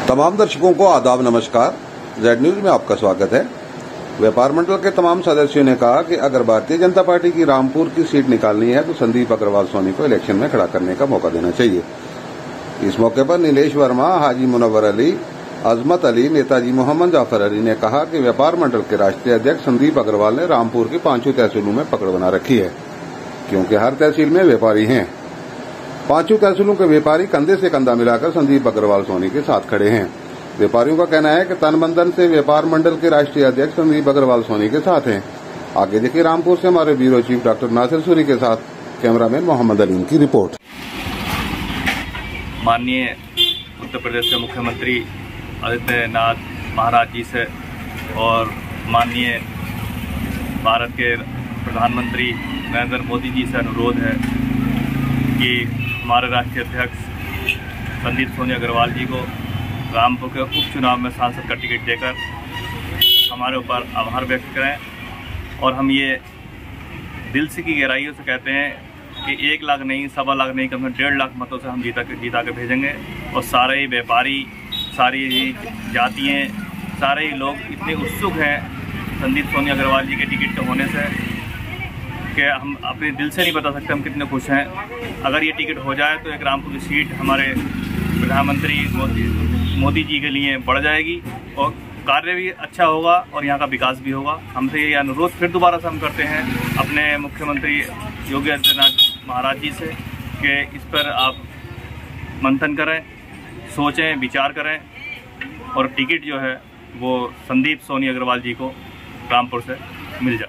तमाम दर्शकों को आदाब नमस्कार। जेड न्यूज में आपका स्वागत है। व्यापार मंडल के तमाम सदस्यों ने कहा कि अगर भारतीय जनता पार्टी की रामपुर की सीट निकालनी है तो संदीप अग्रवाल सोनी को इलेक्शन में खड़ा करने का मौका देना चाहिए। इस मौके पर नीलेश वर्मा, हाजी मुनव्वर अली, अजमत अली, नेताजी मोहम्मद जाफर अली ने कहा कि व्यापार मंडल के राष्ट्रीय अध्यक्ष संदीप अग्रवाल ने रामपुर की 5 तहसीलों में पकड़ बना रखी है, क्योंकि हर तहसील में व्यापारी हैं। 5 तहसीलों के व्यापारी कंधे से कंधा मिलाकर संदीप अग्रवाल सोनी के साथ खड़े हैं। व्यापारियों का कहना है कि तन मन धन से व्यापार मंडल के राष्ट्रीय अध्यक्ष संदीप अग्रवाल सोनी के साथ हैं। आगे देखिए रामपुर से हमारे bureau chief doctor Nasir Suri के साथ कैमरामैन मोहम्मद अलीम की रिपोर्ट। माननीय उत्तर प्रदेश के मुख्यमंत्री आदित्यनाथ महाराज जी से और माननीय भारत के प्रधानमंत्री नरेंद्र मोदी जी से अनुरोध है कि हमारे राष्ट्रीय अध्यक्ष संदीप सोनी अग्रवाल जी को रामपुर के उपचुनाव में सांसद का टिकट देकर हमारे ऊपर आभार व्यक्त करें। और हम ये दिल से की गहराइयों से कहते हैं कि 1 लाख नहीं, 1.25 लाख नहीं, कम से कम 1.5 लाख मतों से हम जीता के भेजेंगे। और सारे ही व्यापारी, सारी ही जातियाँ, सारे ही लोग इतने उत्सुक हैं संदीप सोनी अग्रवाल जी के टिकट के होने से कि हम अपने दिल से नहीं बता सकते हम कितने खुश हैं। अगर ये टिकट हो जाए तो एक रामपुर की सीट हमारे प्रधानमंत्री मोदी जी के लिए बढ़ जाएगी और कार्य भी अच्छा होगा और यहाँ का विकास भी होगा। हमसे ये अनुरोध फिर दोबारा से हम करते हैं अपने मुख्यमंत्री योगी आदित्यनाथ महाराज जी से कि इस पर आप मंथन करें, सोचें, विचार करें और टिकट जो है वो संदीप सोनी अग्रवाल जी को रामपुर से मिल जाए।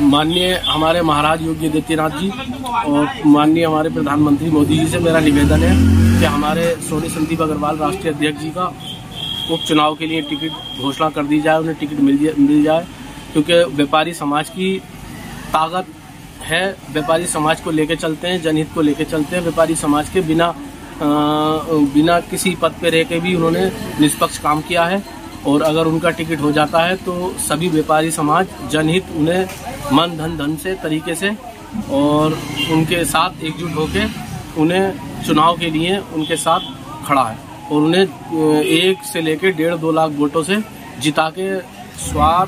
माननीय हमारे महाराज योगी आदित्यनाथ जी और माननीय हमारे प्रधानमंत्री मोदी जी से मेरा निवेदन है कि हमारे सोनी संदीप अग्रवाल राष्ट्रीय अध्यक्ष जी का उपचुनाव के लिए टिकट घोषणा कर दी जाए, उन्हें टिकट मिल जाए, क्योंकि व्यापारी समाज की ताकत है। व्यापारी समाज को लेकर चलते हैं, जनहित को लेकर चलते हैं। व्यापारी समाज के बिना किसी पद पे रह के भी उन्होंने निष्पक्ष काम किया है और अगर उनका टिकट हो जाता है तो सभी व्यापारी समाज, जनहित उन्हें मन धन से तरीके से और उनके साथ एकजुट होकर उन्हें चुनाव के लिए उनके साथ खड़ा है और उन्हें 1 से लेकर 1.5-2 लाख वोटों से जिता के स्वार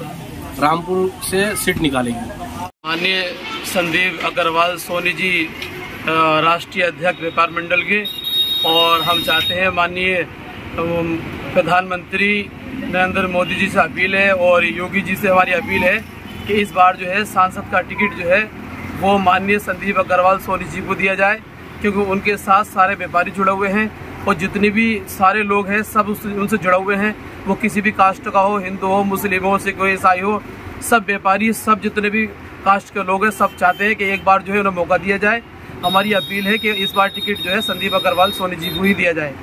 रामपुर से सीट निकालेगी। माननीय संदीप अग्रवाल सोनी जी राष्ट्रीय अध्यक्ष व्यापार मंडल के, और हम चाहते हैं माननीय प्रधानमंत्री नरेंद्र मोदी जी से अपील है और योगी जी से हमारी अपील है कि इस बार जो है सांसद का टिकट जो है वो माननीय संदीप अग्रवाल सोनी जी को दिया जाए, क्योंकि उनके साथ सारे व्यापारी जुड़े हुए हैं और जितने भी सारे लोग हैं सब उनसे जुड़े हुए हैं। वो किसी भी कास्ट का हो, हिंदू हो, मुस्लिम हो, सिख हो, ईसाई हो, सब व्यापारी, सब जितने भी कास्ट के लोग हैं सब चाहते हैं कि एक बार जो है उन्हें मौका दिया जाए। हमारी अपील है कि इस बार टिकट जो है संदीप अग्रवाल सोनी जी को ही दिया जाए।